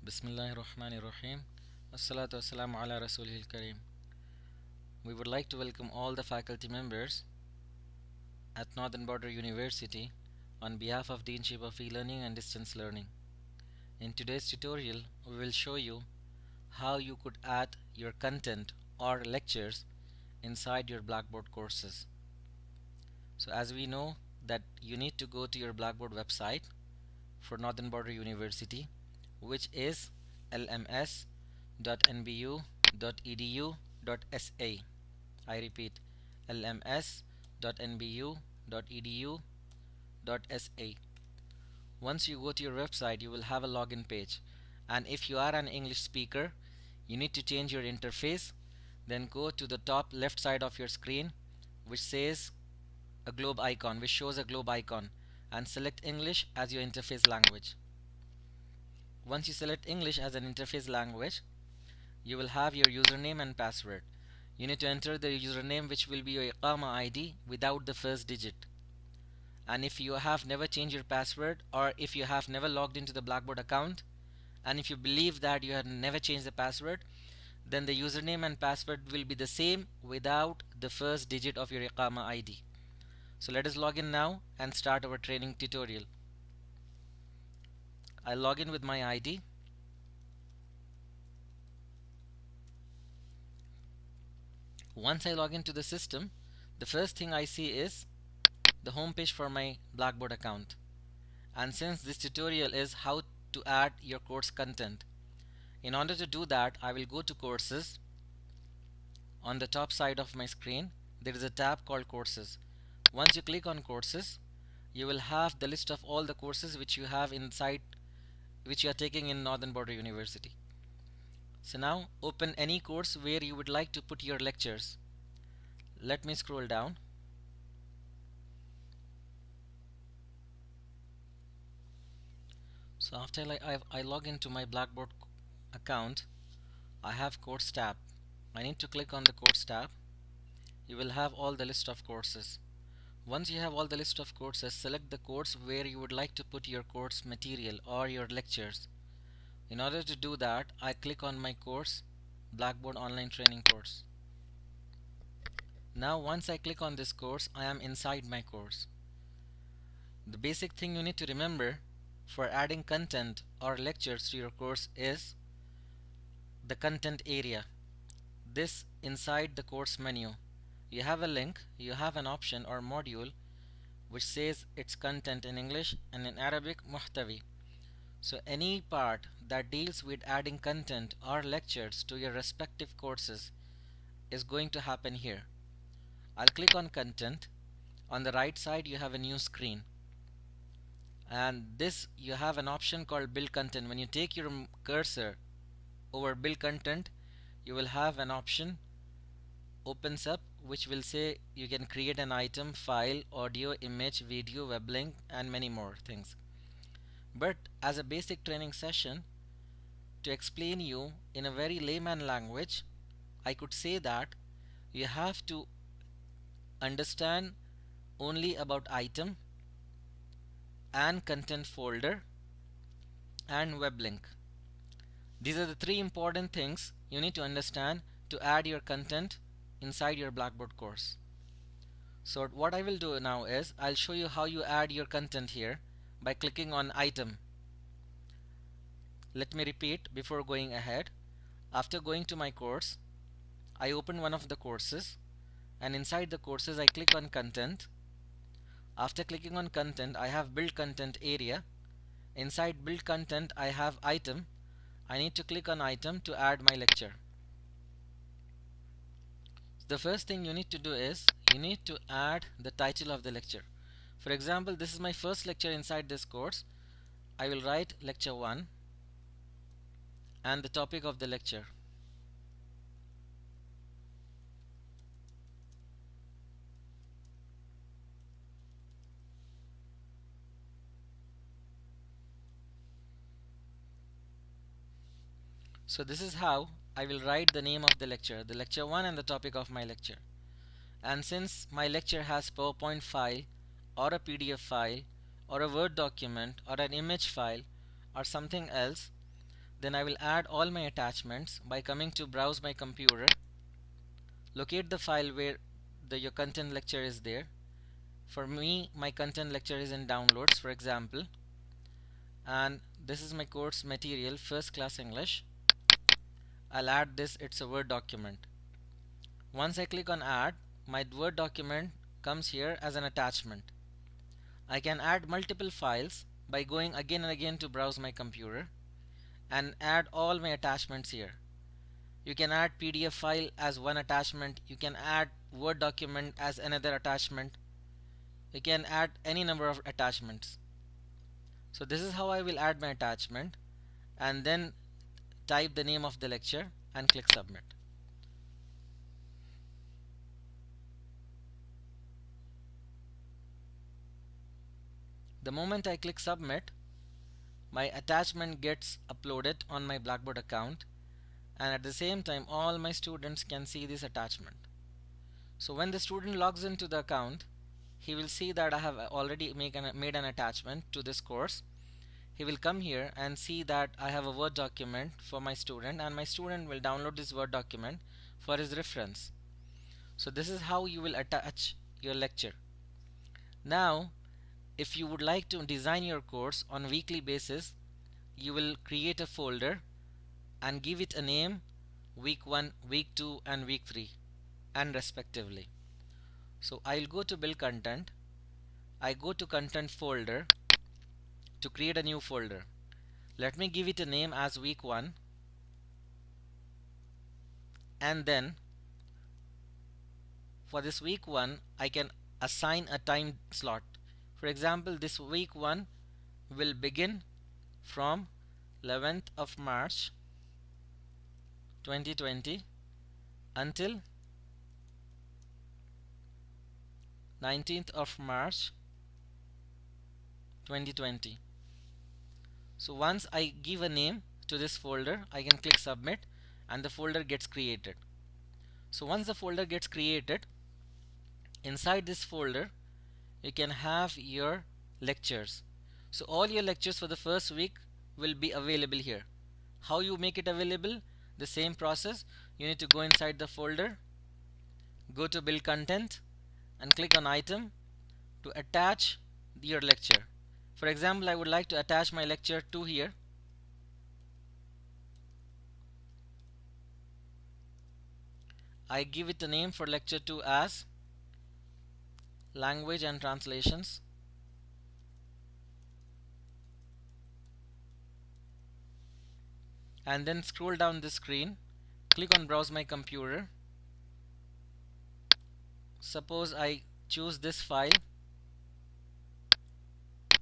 Bismillahirrahmanirrahim. Assalatu wassalamu ala rasulihil kareem. We would like to welcome all the faculty members at Northern Border University on behalf of Deanship of E-Learning and Distance Learning. In today's tutorial, we will show you how you could add your content or lectures inside your Blackboard courses. So as we know that you need to go to your Blackboard website for Northern Border University, which is lms.nbu.edu.sa. I repeat, lms.nbu.edu.sa. Once you go to your website, you will have a login page, and if you are an English speaker, you need to change your interface. Then go to the top left side of your screen, which says a globe icon, which shows a globe icon, and select English as your interface language. Once you select English as an interface language, you will have your username and password. You need to enter the username, which will be your Iqama ID without the first digit. And if you have never changed your password, or if you have never logged into the Blackboard account, and if you believe that you have never changed the password, then the username and password will be the same without the first digit of your Iqama ID. So let us log in now and start our training tutorial. I'll log in with my ID. Once I log into the system, the first thing I see is the home page for my Blackboard account. And since this tutorial is how to add your course content, in order to do that, I will go to courses. On the top side of my screen, there is a tab called courses. Once you click on courses, you will have the list of all the courses which you have inside, which you are taking in Northern Border University. So now open any course where you would like to put your lectures. Let me scroll down. So after I log into my Blackboard account, I have course tab. I need to click on the course tab. You will have all the list of courses. Once you have all the list of courses, select the course where you would like to put your course material or your lectures. In order to do that, I click on my course, Blackboard Online Training course. Now once I click on this course, I am inside my course. The basic thing you need to remember for adding content or lectures to your course is the content area. This inside the course menu, you have a link, you have an option or module which says its content in English and in Arabic muhtavi. So any part that deals with adding content or lectures to your respective courses is going to happen here. I'll click on content. On the right side you have a new screen, and this you have an option called build content. When you take your cursor over build content, you will have an option opens up which will say you can create an item, file, audio, image, video, web link, and many more things. But as a basic training session, to explain you in a very layman language, I could say that you have to understand only about item and content folder and web link. These are the three important things you need to understand to add your content inside your Blackboard course. So what I will do now is I'll show you how you add your content here by clicking on item. Let me repeat before going ahead. After going to my course, I open one of the courses, and inside the courses I click on content. After clicking on content, I have build content area. Inside build content I have item. I need to click on item to add my lecture. The first thing you need to do is you need to add the title of the lecture. For example, this is my first lecture inside this course. I will write lecture 1 and the topic of the lecture. So this is how I will write the name of the lecture 1 and the topic of my lecture. And since my lecture has PowerPoint file or a PDF file or a Word document or an image file or something else, Then I will add all my attachments by coming to browse my computer, locate the file where your content lecture is there. For me, my content lecture is in downloads, for example, and this is my course material, first class English. I'll add this, it's a Word document. Once I click on add, my Word document comes here as an attachment. I can add multiple files by going again and again to browse my computer and add all my attachments here. You can add PDF file as one attachment, you can add Word document as another attachment, you can add any number of attachments. So this is how I will add my attachment, and then type the name of the lecture and click submit. The moment I click submit, my attachment gets uploaded on my Blackboard account, and at the same time all my students can see this attachment. So when the student logs into the account, he will see that I have already made an attachment to this course. He will come here and see that I have a Word document for my student, and my student will download this Word document for his reference. So this is how you will attach your lecture. Now, if you would like to design your course on a weekly basis, you will create a folder and give it a name, week 1, week 2 and week 3 and respectively. So I'll go to build content, I go to content folder to create a new folder. Let me give it a name as week 1, and then for this week 1 I can assign a time slot. For example, this week 1 will begin from 11th of March 2020 until 19th of March 2020. So once I give a name to this folder, I can click submit and the folder gets created. So once the folder gets created, inside this folder you can have your lectures. So all your lectures for the first week will be available here. How you make it available? The same process. You need to go inside the folder, go to build content and click on item to attach your lecture. For example, I would like to attach my lecture 2 here. I give it a name for lecture 2 as language and translations. And then scroll down the screen, click on browse my computer. Suppose I choose this file,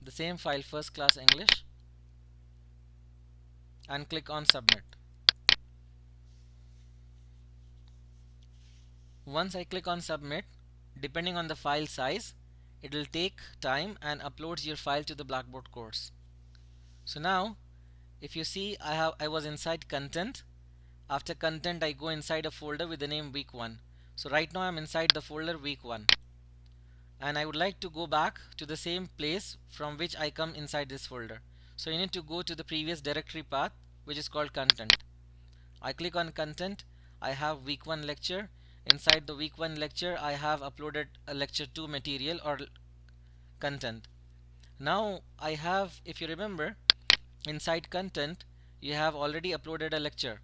the same file, first class English, and click on submit. Once I click on submit, depending on the file size, it will take time and uploads your file to the Blackboard course. So now if you see, I was inside content. After content I go inside a folder with the name week 1. So right now I'm inside the folder week 1, and I would like to go back to the same place from which I come inside this folder. So you need to go to the previous directory path, which is called content. I click on content, I have week 1 lecture. Inside the week 1 lecture I have uploaded a lecture 2 material or content. Now I have, if you remember, inside content you have already uploaded a lecture,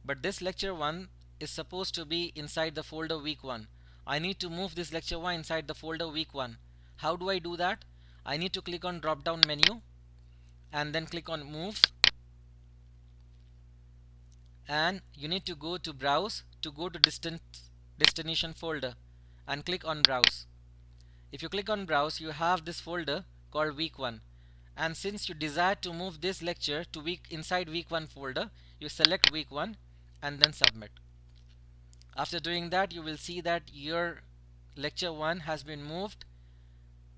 but this lecture 1 is supposed to be inside the folder week 1. I need to move this lecture 1 inside the folder week 1. How do I do that? I need to click on drop down menu and then click on move, and you need to go to browse to go to destination folder and click on browse. If you click on browse, you have this folder called week 1, and since you desire to move this lecture to inside week 1 folder, you select week 1 and then submit. After doing that, you will see that your lecture 1 has been moved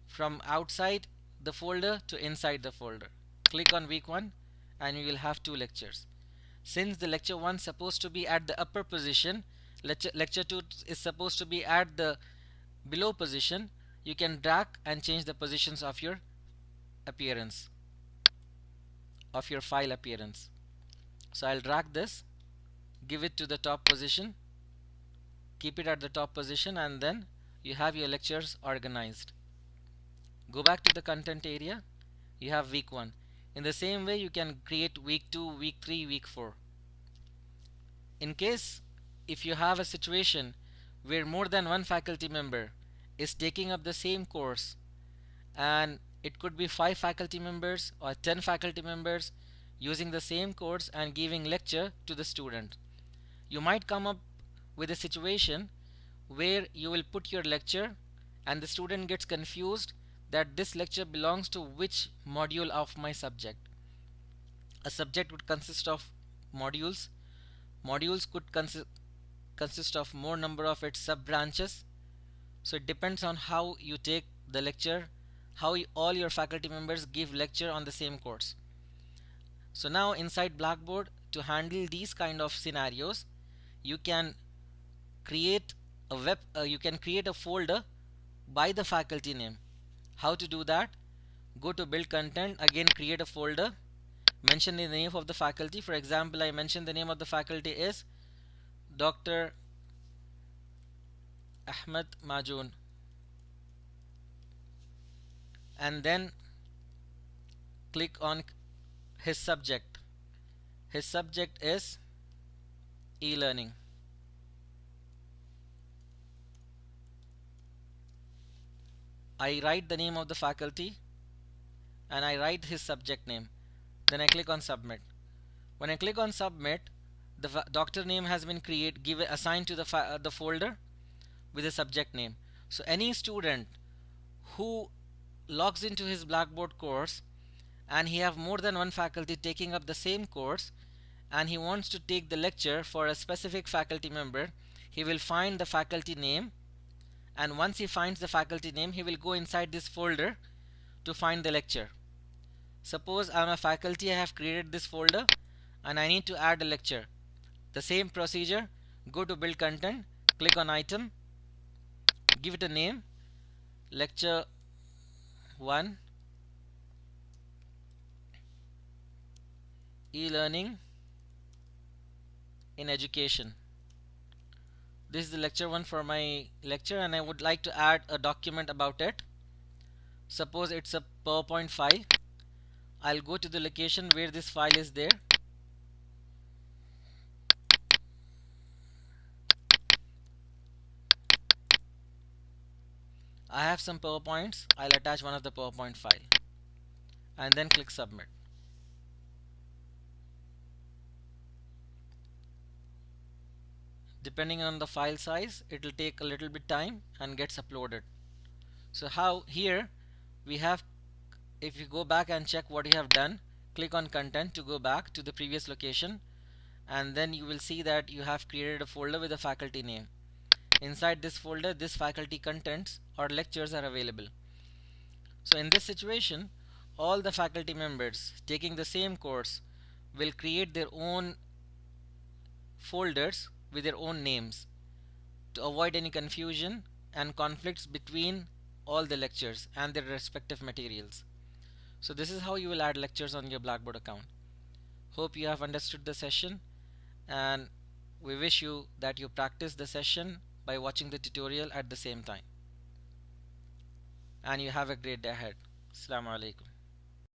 from outside the folder to inside the folder. Click on week 1 and you will have 2 lectures. Since the lecture 1 is supposed to be at the upper position, lecture 2 is supposed to be at the below position, you can drag and change the positions of your appearance, of your file appearance. So I'll drag this, give it to the top position, keep it at the top position, and then you have your lectures organized. Go back to the content area, you have week 1. In the same way you can create week 2, week 3, week 4. In case if you have a situation where more than one faculty member is taking up the same course, and it could be 5 faculty members or 10 faculty members using the same course and giving lecture to the student, you might come up with a situation where you will put your lecture and the student gets confused that this lecture belongs to which module of my subject. A subject would consist of modules. Modules could consist of more number of its sub branches. So it depends on how you take the lecture, how all your faculty members give lecture on the same course. So now inside Blackboard, to handle these kind of scenarios, you can create a folder by the faculty name. How to do that? Go to build content, again create a folder, mention the name of the faculty. For example, I mentioned the name of the faculty is Dr. Ahmed Majoon, and then click on his subject. His subject is e-learning. I write the name of the faculty and I write his subject name. Then I click on submit. When I click on submit, the doctor name has been assigned to the folder with the subject name. So any student who logs into his Blackboard course and he have more than one faculty taking up the same course and he wants to take the lecture for a specific faculty member, he will find the faculty name, and once he finds the faculty name, he will go inside this folder to find the lecture. Suppose I'm a faculty, I have created this folder and I need to add a lecture. The same procedure, go to build content, click on item, give it a name, lecture 1, e-learning in education. This is the lecture 1 for my lecture, and I would like to add a document about it. Suppose it's a PowerPoint file. I'll go to the location where this file is there. I have some PowerPoints. I'll attach one of the PowerPoint file and then click submit. Depending on the file size, it will take a little bit time and gets uploaded. So how here we have, if you go back and check what you have done, click on content to go back to the previous location, and then you will see that you have created a folder with a faculty name. Inside this folder, this faculty contents or lectures are available. So in this situation, all the faculty members taking the same course will create their own folders with their own names to avoid any confusion and conflicts between all the lectures and their respective materials. So this is how you will add lectures on your Blackboard account. Hope you have understood the session, and we wish you that you practice the session by watching the tutorial at the same time. And you have a great day ahead. Assalamu alaikum.